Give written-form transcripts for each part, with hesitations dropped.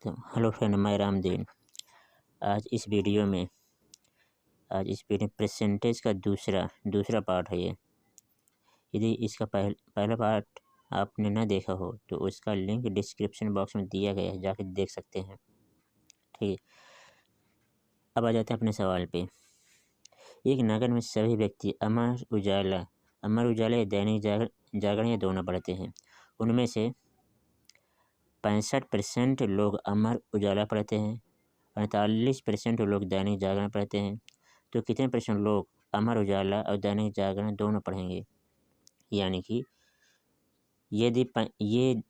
तो hello friend, मैं रामदीन। आज इस वीडियो में परसेंटेज का दूसरा पार्ट है ये। यदि इसका पहला पार्ट आपने ना देखा हो तो उसका लिंक डिस्क्रिप्शन बॉक्स में दिया गया है, जाकर देख सकते हैं। ठीक है, अब आ जाते हैं अपने सवाल पे। एक नगर में सभी व्यक्ति अमर उजाला या दैनिक जागरण या दोनों पढ़ते हैं। उनमें से 65% लोग अमर उजाला पढ़ते हैं, 48% लोग दैनिक जागरण पढ़ते हैं। तो कितने परसेंट लोग अमर उजाला और दैनिक जागरण दोनों पढ़ेंगे? यानी कि यदि ये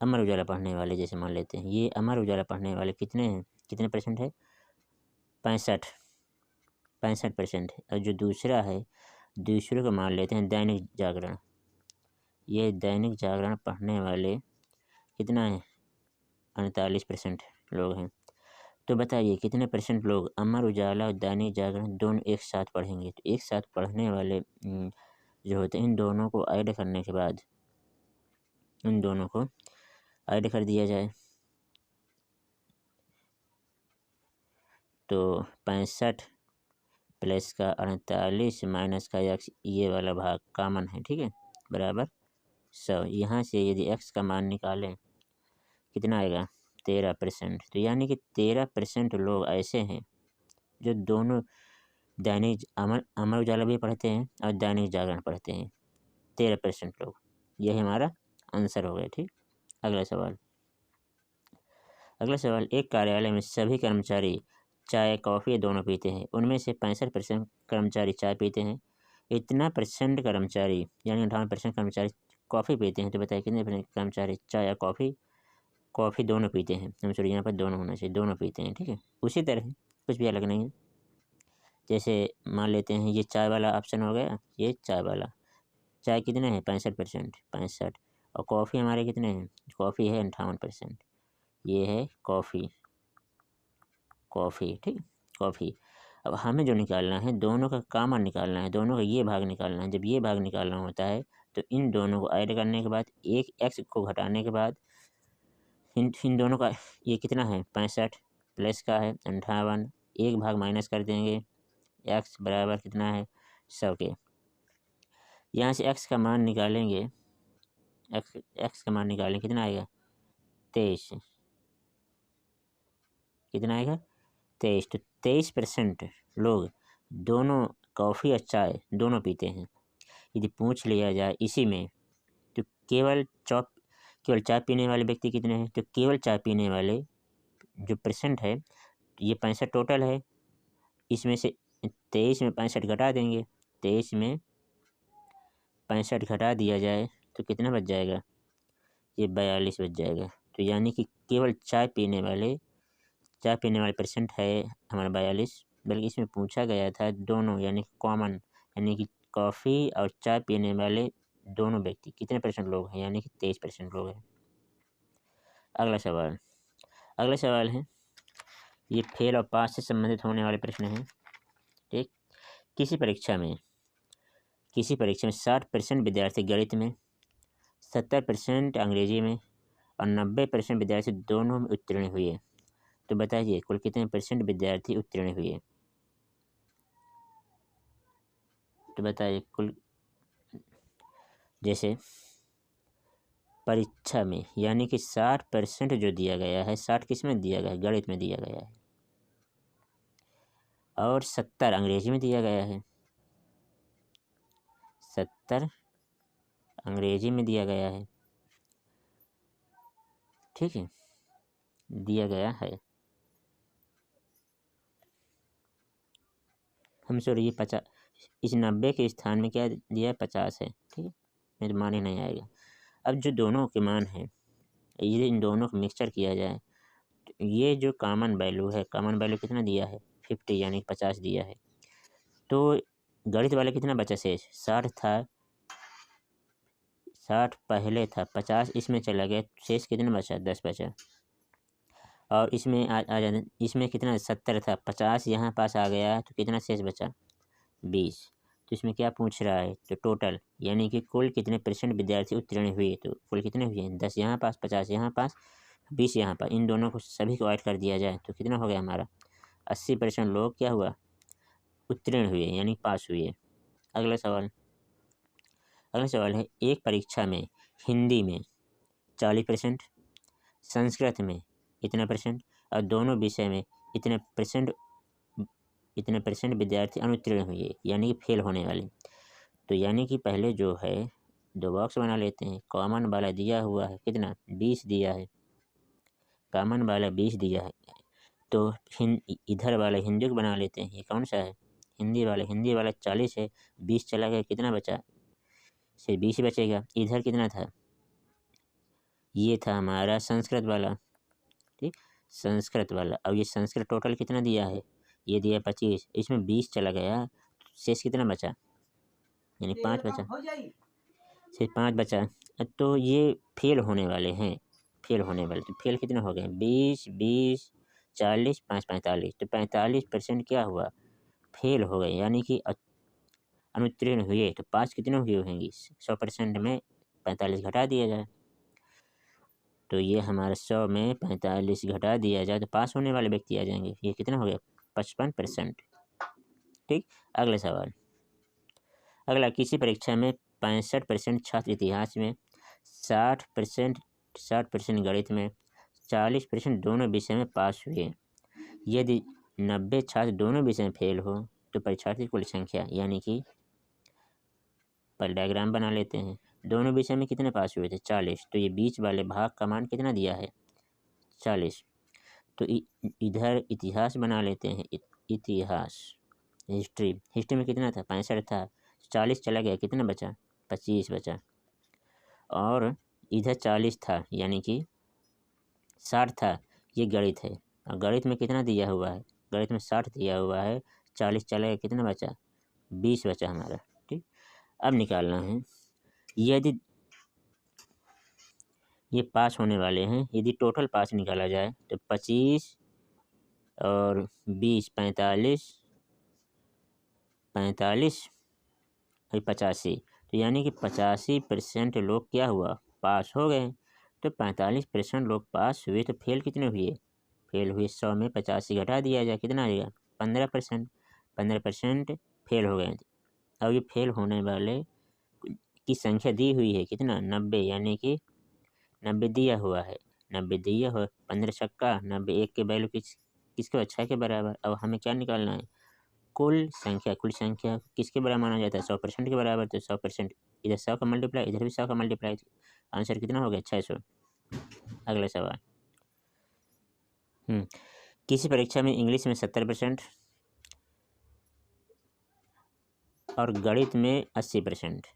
अमर उजाला पढ़ने वाले, जैसे मान लेते हैं ये अमर उजाला पढ़ने वाले कितने परसेंट है? 65% है। और जो दूसरा है, दूसरे को मान लेते हैं दैनिक जागरण। ये दैनिक जागरण पढ़ने वाले कितना है? 48% लोग हैं। तो बताइए कितने परसेंट लोग अमर उजाला और दैनिक जागरण दोनों एक साथ पढ़ेंगे? तो एक साथ पढ़ने वाले जो होते हैं, इन दोनों को ऐड करने के बाद इन दोनों को ऐड कर दिया जाए तो 65 प्लस का 48 माइनस का x, ये वाला भाग कॉमन है, ठीक है, बराबर 100। यहाँ से यदि x का मान निकालें कितना आएगा? 13%। तो यानी कि 13% लोग ऐसे हैं जो दोनों दैनिक अमर उजाला भी पढ़ते हैं और दैनिक जागरण पढ़ते हैं। 13% लोग, यही हमारा आंसर हो गया। ठीक, अगला सवाल। एक कार्यालय में सभी कर्मचारी चाय कॉफ़ी दोनों पीते हैं। उनमें से 65% कर्मचारी चाय पीते हैं। इतना परसेंट कर्मचारी यानी 58% कर्मचारी कॉफ़ी पीते हैं। तो बताइए कितने कर्मचारी चाय या कॉफ़ी दोनों पीते हैं? हम सॉरी, यहाँ पर दोनों होना चाहिए, दोनों पीते हैं। ठीक है, उसी तरह कुछ भी अलग नहीं है। जैसे मान लेते हैं ये चाय वाला ऑप्शन हो गया, ये चाय वाला। चाय कितने हैं? 65%, 65। और कॉफ़ी हमारे कितने हैं? कॉफ़ी है 58%। ये है कॉफ़ी, ठीक, कॉफ़ी। अब हमें जो निकालना है, दोनों का कॉमन निकालना है, दोनों का ये भाग निकालना है। जब ये भाग निकालना होता है तो इन दोनों को ऐड करने के बाद, एक x को घटाने के बाद इन दोनों का ये कितना है? 65 प्लस का है 58, एक भाग माइनस कर देंगे, x बराबर कितना है? 100 के। यहाँ से x का मान निकालेंगे, x का मान निकालें कितना आएगा? 23। कितना आएगा? 23। तो 23% लोग दोनों कॉफ़ी और चाय दोनों पीते हैं। यदि पूछ लिया जाए इसी में तो केवल चाय पीने वाले व्यक्ति कितने हैं? तो केवल चाय पीने वाले जो परसेंट है, ये 65 टोटल है। इसमें से 23 में 65 घटा देंगे, 23 में 65 घटा दिया जाए तो कितना बच जाएगा? ये 42 बच जाएगा। तो यानी कि केवल चाय पीने वाले परसेंट है हमारा 42। बल्कि इसमें पूछा गया था दोनों यानी कॉमन, यानी कि कॉफ़ी और चाय पीने वाले दोनों व्यक्ति कितने परसेंट लोग हैं? यानी कि 23% लोग हैं। अगला सवाल है, ये फेल और पास से संबंधित होने वाले प्रश्न हैं। ठीक, किसी परीक्षा में 60% विद्यार्थी गणित में, 70% अंग्रेजी में और 90% विद्यार्थी दोनों में उत्तीर्ण हुए। तो बताइए कुल कितने परसेंट विद्यार्थी उत्तीर्ण हुए? तो बताइए कुल, जैसे परीक्षा में यानी कि 60% जो दिया गया है, 60 किस में दिया गया है? गणित में दिया गया है। और 70 अंग्रेजी में दिया गया है, 70 अंग्रेजी में दिया गया है। ठीक है, दिया गया है। हम सॉरी, ये 50, इस 90 के स्थान में क्या दिया है? 50 है। ठीक है, मेरे मान ही नहीं आएगा। अब जो दोनों के मान हैं, यदि इन दोनों को मिक्सचर किया जाए तो ये जो कॉमन वैल्यू है, कॉमन वैल्यू कितना दिया है? 50 यानी 50 दिया है। तो गणित वाले कितना बचा शेष? 60 था, 60 पहले था, 50 इसमें चला गया, शेष कितना बचा? 10 बचा। और इसमें आ जाते, इसमें कितना? 70 था, 50 यहाँ पास आ गया तो कितना शेष बचा? 20। तो इसमें क्या पूछ रहा है? तो टोटल यानी कि कुल कितने परसेंट विद्यार्थी उत्तीर्ण हुए? तो कुल कितने हुए? 10 यहाँ पास, 50 यहाँ पास, 20 यहाँ पर, इन दोनों को सभी को ऐड कर दिया जाए तो कितना हो गया हमारा 80% लोग क्या हुआ उत्तीर्ण हुए यानी पास हुए। अगला सवाल है एक परीक्षा में हिंदी में 40%, संस्कृत में इतना परसेंट और दोनों विषय में इतने परसेंट विद्यार्थी अनुत्तीर्ण हुए यानी कि फेल होने वाले। तो यानी कि पहले जो है 2 बॉक्स बना लेते हैं। कॉमन वाला दिया हुआ है कितना 20 दिया है, कॉमन वाला 20 दिया है तो इधर वाला हिंदी को बना लेते हैं। ये कौन सा है हिंदी वाला 40 है, 20 चला गया कितना बचा सिर्फ 20 ही बचेगा। इधर कितना था ये था हमारा संस्कृत वाला, ठीक संस्कृत वाला। अब ये संस्कृत टोटल कितना दिया है ये दिया 25, इसमें 20 चला गया शेष कितना बचा यानी 5 बचा, सिर्फ 5 बचा। तो ये फेल होने वाले हैं, तो फेल कितना हो गए 20 20 40 5 45, तो 45% क्या हुआ फेल हो गए यानी कि अनुत्तीर्ण हुए। तो 5 कितने हुए होंगे 100% में 45 घटा दिया जाए तो ये हमारा 100 में 45 घटा दिया जाए तो पास होने वाले व्यक्ति आ जाएंगे। ये कितना हो गया 55%। ठीक, अगला सवाल। अगला, किसी परीक्षा में 65% छात्र इतिहास में, 60% गणित में, 40% दोनों विषय में पास हुए। यदि 90 छात्र दोनों विषय में फेल हो तो परीक्षार्थी की कुल संख्या यानी कि पर डायग्राम बना लेते हैं। दोनों विषय में कितने पास हुए थे 40, तो ये बीच वाले भाग का मान कितना दिया है 40। तो इधर इतिहास बना लेते हैं। इतिहास हिस्ट्री में कितना था 65 था, 40 चला गया कितना बचा 25 बचा। और इधर 40 था यानी कि 60 था, ये गणित है और गणित में कितना दिया हुआ है गणित में 60 दिया हुआ है, 40 चला गया कितना बचा 20 बचा हमारा। ठीक, अब निकालना है यदि ये पास होने वाले हैं, यदि टोटल पास निकाला जाए तो 25 और 20 45 और 85, तो यानी कि 85% लोग क्या हुआ पास हो गए। तो 45% लोग पास हुए तो फेल कितने हुए फेल हुए 100 में 85 घटा दिया जाए कितना आ जाएगा 15% फेल हो गए। अब ये फेल होने वाले की संख्या दी हुई है कितना 90 यानी कि 90 दिया हुआ है, 90 दिया हुआ 15 छक्का 90, एक के वैल्यू किसके 6 के बराबर। अब हमें क्या निकालना है कुल संख्या किसके बराबर माना जाता है 100% के बराबर। तो 100% इधर 100 का मल्टीप्लाई इधर भी 100 का मल्टीप्लाई, आंसर कितना हो गया 600। अगला सवाल। किसी परीक्षा में इंग्लिश में 70% और गणित में 80%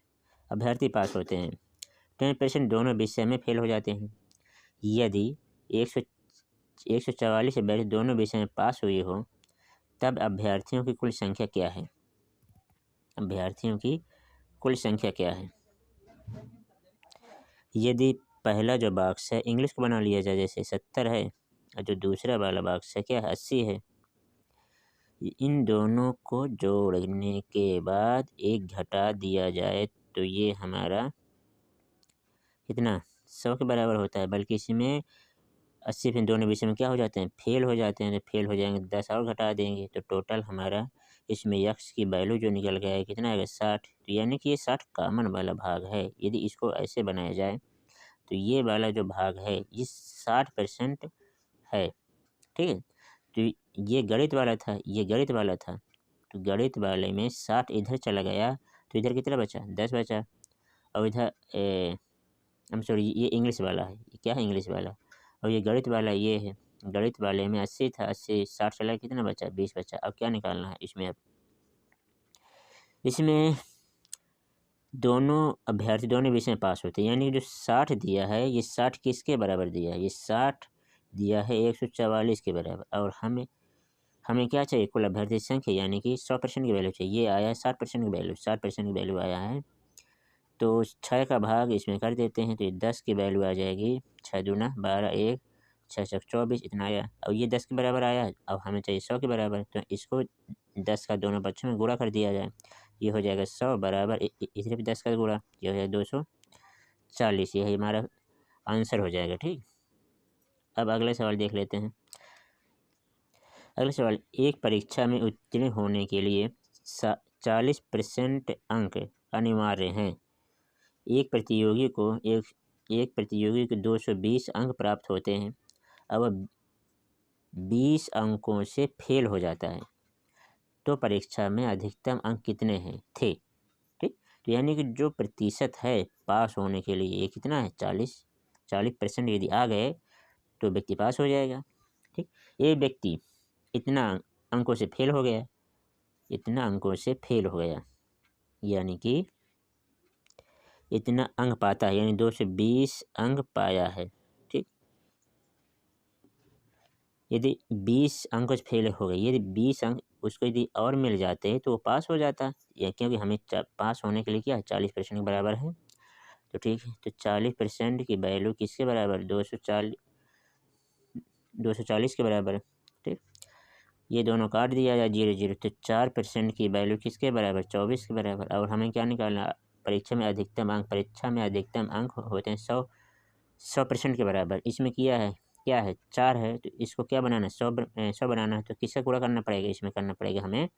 अभ्यर्थी पास होते हैं, 10% दोनों विषय में फेल हो जाते हैं। यदि 144 अभ्यर्थी दोनों विषय में पास हुए हो तब अभ्यर्थियों की कुल संख्या क्या है यदि पहला जो बॉक्स है इंग्लिश को बना लिया जाए जैसे 70 है और जो दूसरा वाला बॉक्स है क्या 80 है, इन दोनों को जोड़ने के बाद 1 घटा दिया जाए तो ये हमारा कितना 100 के बराबर होता है। बल्कि इसमें 80 फिर दोनों विषय में क्या हो जाते हैं फेल हो जाते हैं, तो फेल हो जाएंगे 10 और घटा देंगे तो टोटल हमारा इसमें यक्स की वैल्यू जो निकल गया है कितना आएगा 60। तो यानी कि ये 60 कॉमन वाला भाग है। यदि इसको ऐसे बनाया जाए तो ये वाला जो भाग है ये 60% है। ठीक है, तो ये गणित वाला था तो गणित वाले में 60 इधर चला गया तो इधर कितना बचा 10 बचा। और इधर ये इंग्लिश वाला है, ये क्या है इंग्लिश वाला, और ये गणित वाला ये है। गणित वाले में 80 था, 80 60 चला कितना बचा 20 बचा। अब क्या निकालना है इसमें, अब इसमें दोनों अभ्यर्थी दोनों विषय में पास होते हैं यानी जो 60 दिया है ये 60 किसके बराबर दिया है, ये 60 दिया है 144 के बराबर। और हमें क्या चाहिए कुल अभ्यर्थी संख्या यानी कि 100% की वैल्यू चाहिए। ये आया है 60% की वैल्यू, 60% की वैल्यू आया है तो 6 का भाग इसमें कर देते हैं तो ये 10 की वैल्यू आ जाएगी 6 दूना 12 1 6 6 24 इतना आया। और ये 10 के बराबर आया है, अब हमें चाहिए 100 के बराबर तो इसको 10 का दोनों पक्षों में गुणा कर दिया जाए, ये हो जाएगा 100 बराबर इधर भी 10 का गुणा, ये हो जाएगा 240, यही हमारा आंसर हो जाएगा। ठीक, अब अगला सवाल देख लेते हैं। अगला सवाल, एक परीक्षा में उत्तीर्ण होने के लिए 40% अंक अनिवार्य हैं। एक प्रतियोगी को 220 अंक प्राप्त होते हैं। अब वह 20 अंकों से फेल हो जाता है, तो परीक्षा में अधिकतम अंक कितने हैं थे? ठीक, तो यानी कि जो प्रतिशत है पास होने के लिए, ये कितना है? 40% यदि आ गए तो व्यक्ति पास हो जाएगा। ठीक, ये व्यक्ति इतना अंकों से फेल हो गया, यानी कि इतना अंक पाता है, यानी 220 अंक पाया है। ठीक, यदि 20 अंकों से फेल हो गए, यदि 20 अंक उसको यदि और मिल जाते हैं तो वो पास हो जाता है, या क्योंकि हमें पास होने के लिए क्या है? 40% के बराबर है। तो ठीक है, तो 40% की वैल्यू किसके बराबर? 240 के बराबर। ठीक, ये दोनों काट दिया जाए 0 0, तो 4% की वैल्यू किसके बराबर? 24 के बराबर। और हमें क्या निकालना? परीक्षा में अधिकतम अंक होते हैं 100% के बराबर। इसमें क्या है? 4 है, तो इसको क्या बनाना है? 100 बनाना है, तो किसका गुणा करना पड़ेगा? इसमें करना पड़ेगा हमें,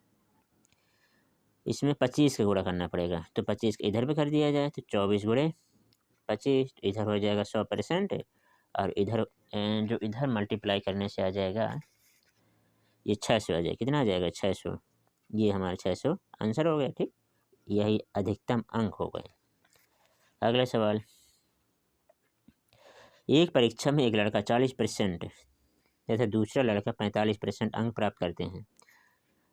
इसमें 25 का गुणा करना पड़ेगा। तो 25 इधर पे कर दिया जाए, तो 24 गुणे 25, इधर हो जाएगा 100%, और इधर जो इधर मल्टीप्लाई करने से आ जाएगा, ये 600 आ जाएगा। कितना आ जाएगा? 600। ये हमारा 600 आंसर हो गया। ठीक, यही अधिकतम अंक हो गए। अगला सवाल, एक परीक्षा में एक लड़का 40% तथा दूसरा लड़का 45% अंक प्राप्त करते हैं,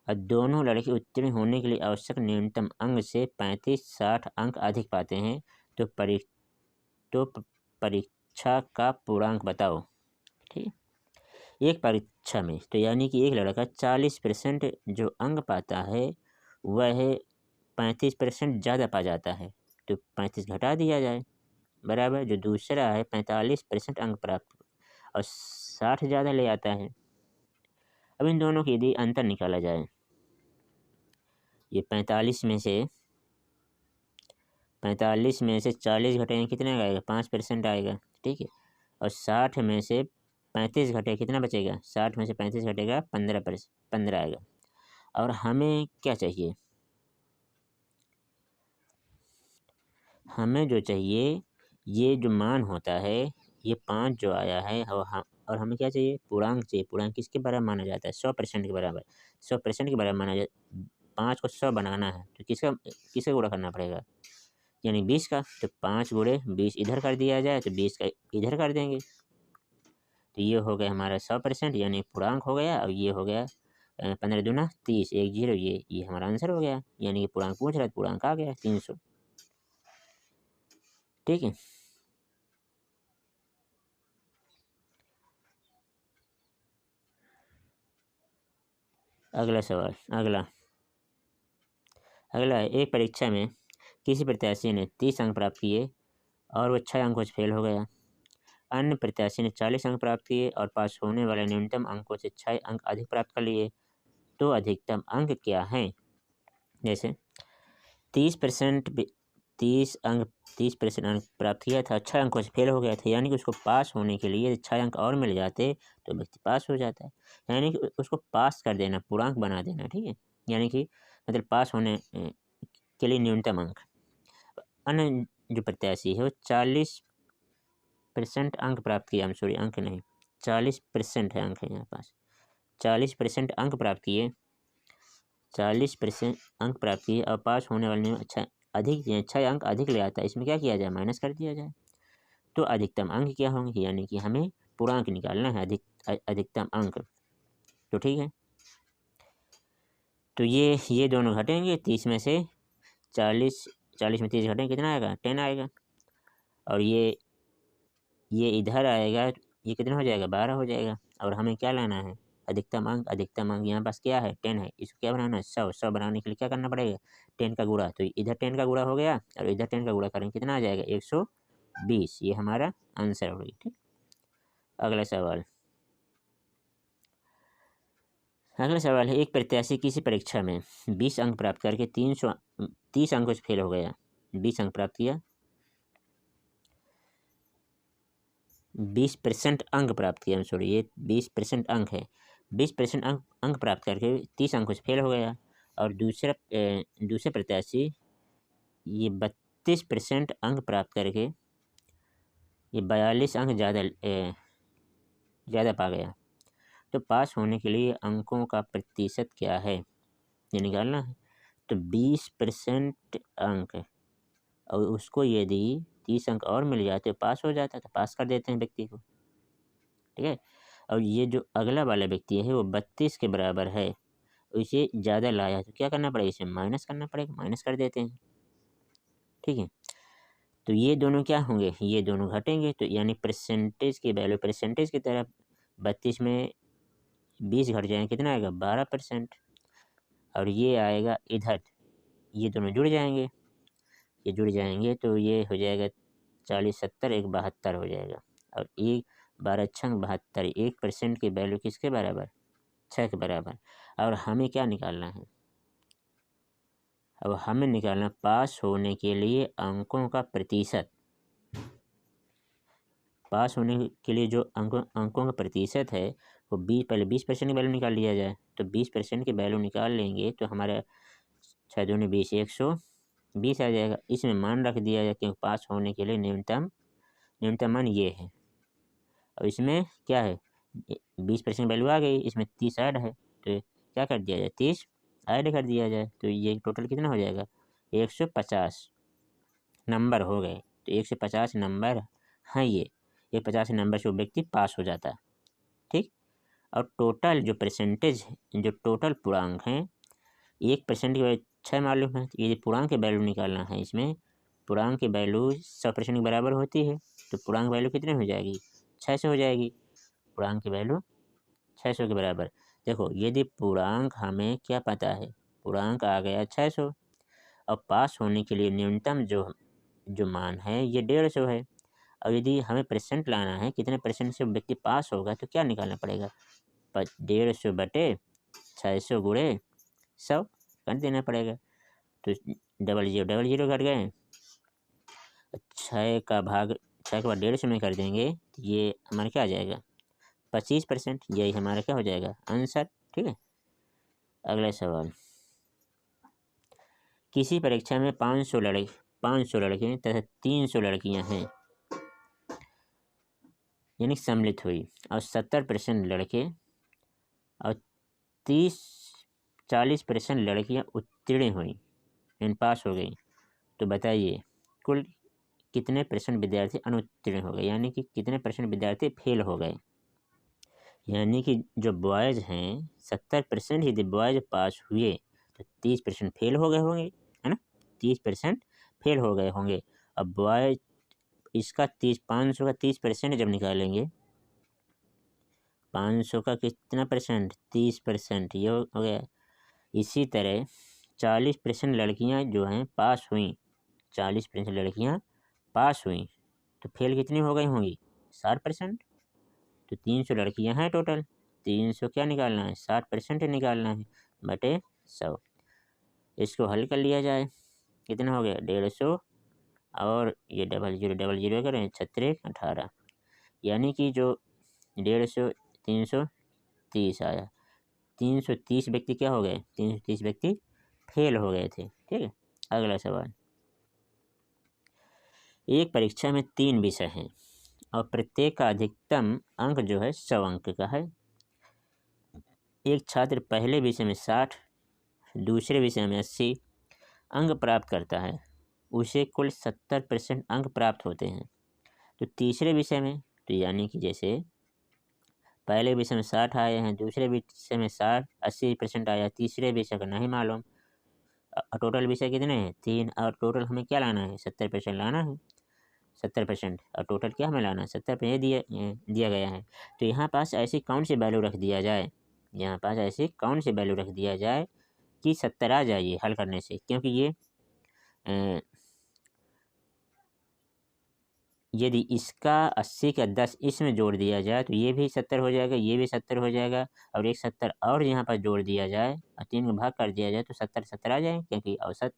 और दोनों लड़के उत्तीर्ण होने के लिए आवश्यक न्यूनतम अंक से 35-60 अंक अधिक पाते हैं, तो परीक्षा का पूर्णांक बताओ। ठीक, एक परीक्षा में, तो यानी कि एक लड़का 40% जो अंक पाता है वह 35% ज़्यादा पा जाता है, तो 35 घटा दिया जाए, बराबर जो दूसरा है 45% अंक प्राप्त और 60 ज़्यादा ले आता है। अब इन दोनों की यदि अंतर निकाला जाए, ये 45 में से 40 घटेंगे, कितने आएगा? 5% आएगा। ठीक है, और 60 में से 35 घटे, कितना बचेगा? 60 में से 35 घटेगा 15 आएगा। और हमें क्या चाहिए? हमें जो चाहिए, ये जो मान होता है, ये 5 जो आया है, और हमें क्या चाहिए? पूर्णांक चाहिए। पूर्णांक किसके बराबर माना जाता है? 100% के बराबर। 100% के बराबर माना जाता, 5 को 100 बनाना है तो किसका गुणा करना पड़ेगा? यानी 20 का। तो 5 गुणे 20 इधर कर दिया जाए, तो 20 का इधर कर देंगे, तो ये हो गया हमारा 100%, यानी पूर्णांक हो गया। और ये हो गया 15 दूना 30, 1 0, ये हमारा आंसर हो गया। यानी कि पूर्णांक पूछ रहा है, पूर्णांक आ गया 300। ठीक है, अगला सवाल। अगला है, एक परीक्षा में किसी प्रत्याशी ने 30 अंक प्राप्त किए और वह 6 अंकों से फेल हो गया। अन्य प्रत्याशी ने 40 अंक प्राप्त किए और पास होने वाले न्यूनतम अंकों से 6 अंक अधिक प्राप्त कर लिए, तो अधिकतम अंक क्या हैं? जैसे 30% 30% अंक प्राप्त किया था, 6 अंकों से फेल हो गया था, यानी कि उसको पास होने के लिए 6 अंक और मिल जाते तो व्यक्ति पास हो जाता है। यानी कि उसको पास कर देना, पूर्णांक बना देना। ठीक है, यानी कि मतलब पास होने के लिए न्यूनतम अंक। अन्य जो प्रत्याशी है वो 40% अंक प्राप्त किया, अंक नहीं, 40% है, अंक है यहाँ पास। 40% अंक प्राप्त किए, 40% अंक प्राप्त किए और पास होने वाले ने अधिक 6 अंक अधिक ले आता है। इसमें क्या किया जाए? माइनस कर दिया जाए, तो अधिकतम अंक क्या होंगे? यानी कि हमें पूर्णांक निकालना है, अधिकतम अंक। तो ठीक है, तो ये दोनों घटेंगे, 30 में से 40 में 30 घटेंगे, कितना आएगा? 10 आएगा। और ये इधर आएगा, ये कितना हो जाएगा? 12 हो जाएगा। और हमें क्या लाना है? अधिकतम अंक यहाँ पास क्या है? 10 है। इसको क्या बनाना है? 100 बनाने के लिए क्या करना पड़ेगा? 10 का गुणा। तो इधर 10 का गुणा हो गया और इधर 10 का गुणा करेंगे, कितना आ जाएगा? 120। ये हमारा आंसर हो गई। ठीक, अगला सवाल है, एक प्रत्याशी किसी परीक्षा में 20 अंक प्राप्त करके 30 अंकों से फेल हो गया। 20 अंक प्राप्त किया, 20% अंक प्राप्त किया, सॉरी ये 20% अंक है, 20% अंक प्राप्त करके 30 अंकों से फेल हो गया, और दूसरे प्रत्याशी ये 32% अंक प्राप्त करके ये 42 अंक ज़्यादा पा गया। तो पास होने के लिए अंकों का प्रतिशत क्या है ये निकालना है। तो 20% अंक है, और उसको यदि 30 अंक और मिल जाते पास हो जाता, तो पास कर देते हैं व्यक्ति को, ठीक है। और ये जो अगला वाला व्यक्ति है वो 32 के बराबर है, उसे ज़्यादा लाया, तो क्या करना पड़ेगा, इसे माइनस करना पड़ेगा, माइनस कर देते हैं, ठीक है। तो ये दोनों क्या होंगे, ये दोनों घटेंगे, तो यानी परसेंटेज की वैल्यू परसेंटेज की तरफ 32 में 20 घट जाएंगे, कितना आएगा 12%, और ये आएगा इधर, ये दोनों जुड़ जाएंगे, ये जुड़ जाएंगे तो ये हो जाएगा 40 70 एक 72 हो जाएगा, और एक 12 छंग 72, 1% की वैल्यू किसके बराबर, 6 के बराबर। और हमें क्या निकालना है, अब हमें निकालना पास होने के लिए अंकों का प्रतिशत। पास होने के लिए जो अंकों का प्रतिशत है वो पहले 20% की वैल्यू निकाल लिया जाए, तो 20% की वैल्यू निकाल लेंगे तो हमारा 6 दूनी 20 120 आ जाएगा। इसमें मान रख दिया जाए क्योंकि पास होने के लिए न्यूनतम मान ये है, और इसमें क्या है 20% वैल्यू आ गई, इसमें 30 ऐड है, तो क्या कर दिया जाए 30 ऐड कर दिया जाए, तो ये टोटल कितना हो जाएगा 150 नंबर हो गए। तो 150 नंबर हैं ये 50 नंबर से वो व्यक्ति पास हो जाता है, ठीक। और टोटल जो परसेंटेज जो टोटल पूर्णांक हैं 1% की वैल्यू 6 मालूम है, तो ये पूर्णांक की वैल्यू निकालना है, इसमें पूर्णांक की वैल्यू 100% के बराबर होती है, तो पूर्णांक वैल्यू कितनी हो जाएगी 600 हो जाएगी, पूर्णांक की वैल्यू 600 के बराबर। देखो यदि पूर्णांक हमें क्या पता है, पूर्णांक आ गया 600, और पास होने के लिए न्यूनतम जो मान है ये 150 है, और यदि हमें परसेंट लाना है कितने परसेंट से व्यक्ति पास होगा, तो क्या निकालना पड़ेगा 150 बटे 600 गुणे 100 कर देना पड़ेगा, तो 00 घट गए, 6 का भाग 6 के बाद 150 में कर देंगे, तो ये हमारा क्या आ जाएगा 25%, यही हमारा क्या हो जाएगा आंसर, ठीक है। अगला सवाल, किसी परीक्षा में 500 लड़के तथा 300 लड़कियां हैं, यानी सम्मिलित हुई, और 70% लड़के और 40% लड़कियां उत्तीर्ण हुई, यानी पास हो गई, तो बताइए कुल कितने परसेंट विद्यार्थी अनुत्तीर्ण हो गए, यानी कि कितने परसेंट विद्यार्थी फेल हो गए। यानी कि जो बॉयज़ हैं 70% यदि बॉयज़ पास हुए तो 30% फेल हो गए होंगे, है ना, 30% फेल हो गए होंगे। अब बॉयज़ इसका 500 का 30% जब निकालेंगे, 500 का कितना परसेंट 30%, ये हो गया। इसी तरह 40% लड़कियां जो हैं पास हुई, 40% लड़कियां पास हुई, तो फेल कितनी हो गई होंगी 60%। तो 300 लड़कियां हैं टोटल, 300 क्या निकालना है 60% निकालना है बटे 100। इसको हल कर लिया जाए, कितना हो गया 150, और ये 00 करें 36 18, यानी कि जो 150 330 आया, 330 व्यक्ति क्या हो गए 330 व्यक्ति फेल हो गए थे, ठीक है। अगला सवाल, एक परीक्षा में 3 विषय हैं और प्रत्येक का अधिकतम अंक जो है 100 अंक का है। एक छात्र पहले विषय में 60, दूसरे विषय में 80 अंक प्राप्त करता है, उसे कुल 70% अंक प्राप्त होते हैं। तो तीसरे विषय में, तो यानी कि जैसे पहले विषय में 60 आए हैं, दूसरे विषय में 80% आया, तीसरे विषय का नहीं मालूम, टोटल विषय कितने हैं 3, और टोटल हमें क्या लाना है 70% लाना है, 70%, और टोटल क्या हमें लाना है 70% दिया गया है। तो यहाँ पास ऐसी कौन सी वैल्यू रख दिया जाए, यहाँ पास ऐसी कौन सी वैल्यू रख दिया जाए कि 70 आ जाइए हल करने से, क्योंकि ये यदि इसका 80 का 10 इसमें जोड़ दिया जाए तो ये भी 70 हो जाएगा, ये भी 70 हो जाएगा, और एक 70 और यहाँ पर जोड़ दिया जाए और 3 का भाग कर दिया जाए तो 70 70 आ जाए, क्योंकि औसत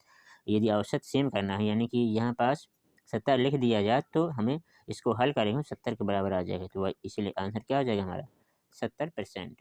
यदि औसत सेम करना है, यानी कि यहाँ पास 70 लिख दिया जाए तो हमें इसको हल करेंगे 70 के बराबर आ जाएगा। तो इसलिए आंसर क्या हो जाएगा हमारा 70%।